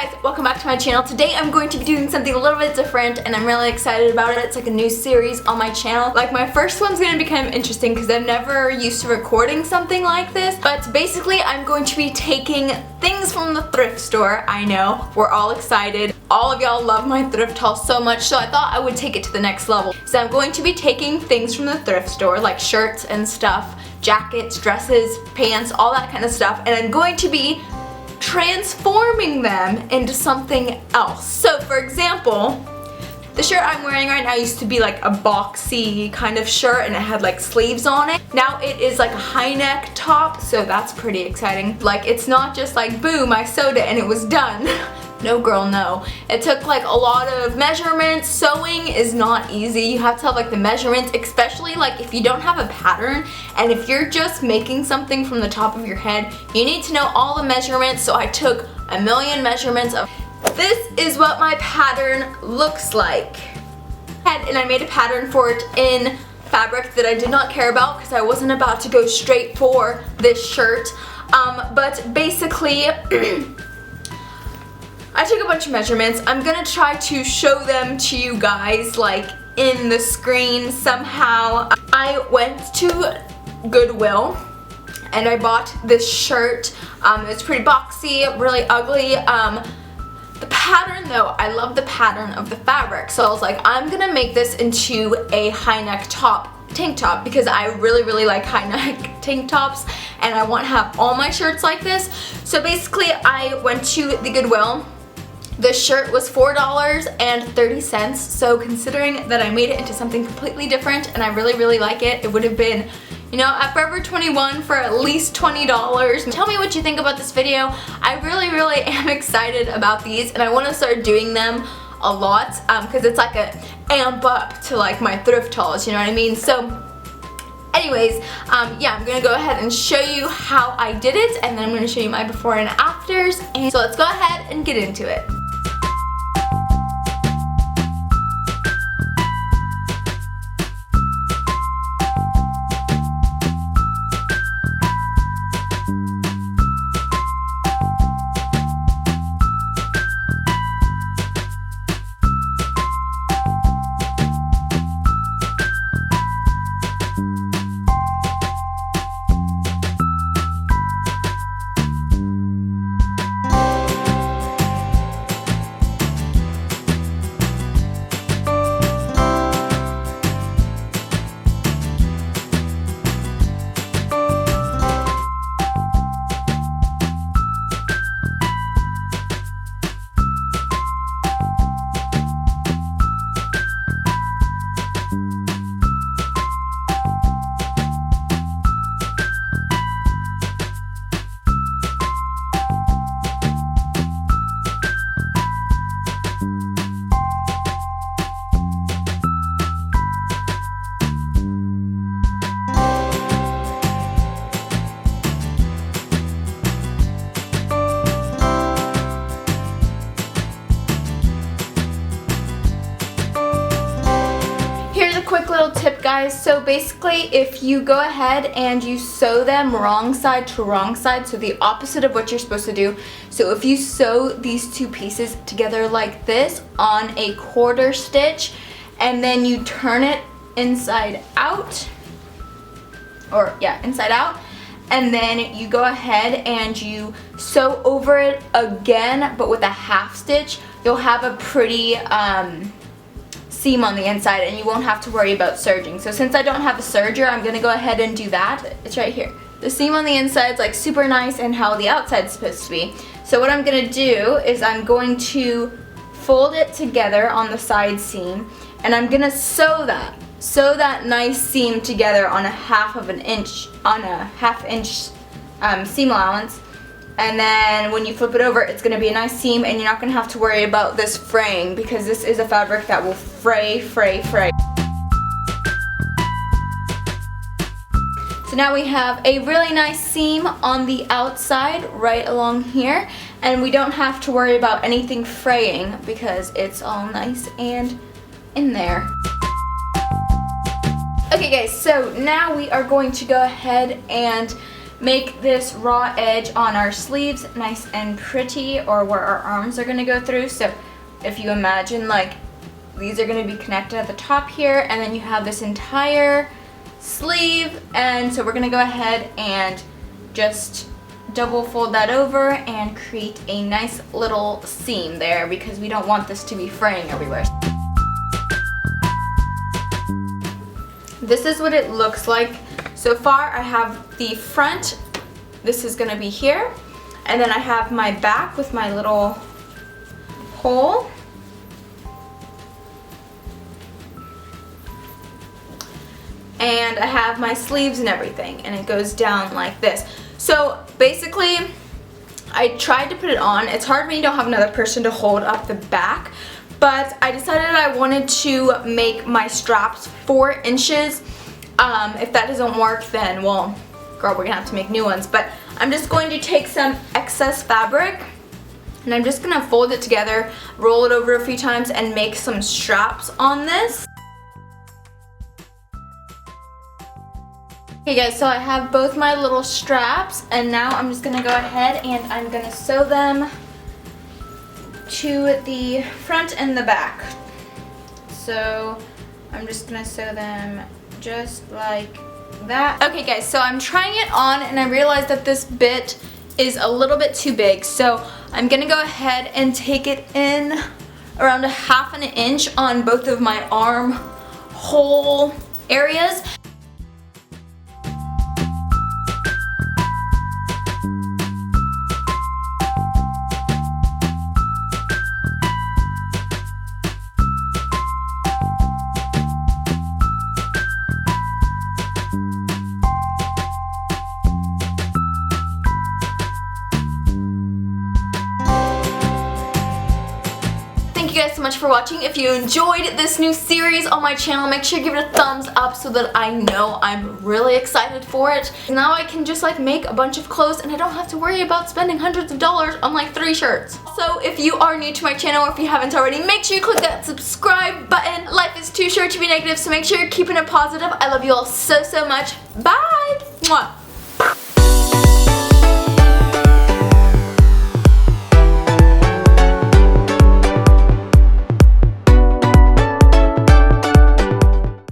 guys, welcome back to my channel. Today I'm going to be doing something a little bit different and I'm really excited about it. It's like a new series on my channel. Like my first one's going to be kind of interesting because I've never used to recording something like this. But basically I'm going to be taking things from the thrift store. I know, we're all excited. All of y'all love my thrift haul so much, so I thought I would take it to the next level. So I'm going to be taking things from the thrift store like shirts and stuff, jackets, dresses, pants, all that kind of stuff, and I'm going to be transforming them into something else. So for example, the shirt I'm wearing right now used to be like a boxy kind of shirt and it had like sleeves on it. Now it is like a high neck top, so that's pretty exciting. Like it's not just like boom, I sewed it and it was done. No girl, no. It took like a lot of measurements. Sewing is not easy. You have to have like the measurements, especially like if you don't have a pattern and if you're just making something from the top of your head, you need to know all the measurements. So I took a million measurements of this is what my pattern looks like. And I made a pattern for it in fabric that I did not care about because I wasn't about to go straight for this shirt. But basically I took a bunch of measurements. I'm gonna try to show them to you guys like in the screen somehow. I went to Goodwill and I bought this shirt. It's pretty boxy, really ugly. The pattern though, I love the pattern of the fabric. So I was like, I'm gonna make this into a high neck top, tank top, because I really like high neck tank tops and I want to have all my shirts like this. So basically I went to the Goodwill. The shirt was $4.30, so considering that I made it into something completely different and I really like it, it would have been, you know, at Forever 21 for at least $20. Tell me what you think about this video. I really am excited about these and I want to start doing them a lot because it's like a amp up to like my thrift hauls, you know what I mean? So anyways, yeah, I'm gonna go ahead and show you how I did it and then I'm gonna show you my before and afters. And so let's go ahead and get into it. Quick little tip, guys. So basically if you go ahead and you sew them wrong side to wrong side, so the opposite of what you're supposed to do, so if you sew these two pieces together like this on a quarter stitch and then you turn it inside out, or yeah, inside out, and then you go ahead and you sew over it again but with a half stitch, you'll have a pretty seam on the inside and you won't have to worry about serging. So since I don't have a serger, I'm gonna go ahead and do that. It's right here. The seam on the inside is like super nice and how the outside's supposed to be. So what I'm gonna do is I'm going to fold it together on the side seam and I'm gonna sew that nice seam together on a half inch seam allowance. And then when you flip it over, it's going to be a nice seam and you're not going to have to worry about this fraying because this is a fabric that will fray. So now we have a really nice seam on the outside right along here and we don't have to worry about anything fraying because it's all nice and in there. Okay guys, so now we are going to go ahead and make this raw edge on our sleeves nice and pretty, or where our arms are going to go through. So if you imagine, like, these are going to be connected at the top here, and then you have this entire sleeve. And so we're going to go ahead and just double fold that over and create a nice little seam there, because we don't want this to be fraying everywhere. This is what it looks like. So far I have the front, this is going to be here, and then I have my back with my little hole. And I have my sleeves and everything, and it goes down like this. So basically, I tried to put it on. It's hard when you don't have another person to hold up the back, but I decided I wanted to make my straps 4 inches. If that doesn't work, then, well, girl, we're gonna have to make new ones. But I'm just going to take some excess fabric, and I'm just gonna fold it together, roll it over a few times, and make some straps on this. Okay guys, so I have both my little straps, and now I'm just gonna go ahead and I'm gonna sew them to the front and the back. So I'm just gonna sew them just like that. Okay guys, so I'm trying it on, and I realized that this bit is a little bit too big, so I'm gonna go ahead and take it in around a 1/2 inch on both of my arm hole areas. Thank you guys so much for watching. If you enjoyed this new series on my channel, make sure you give it a thumbs up so that I know I'm really excited for it. Now I can just like make a bunch of clothes, and I don't have to worry about spending hundreds of dollars on like 3 shirts. So if you are new to my channel, or if you haven't already, make sure you click that subscribe button. Life is too short to be negative, so make sure you're keeping it positive. I love you all so much. Bye! Mwah.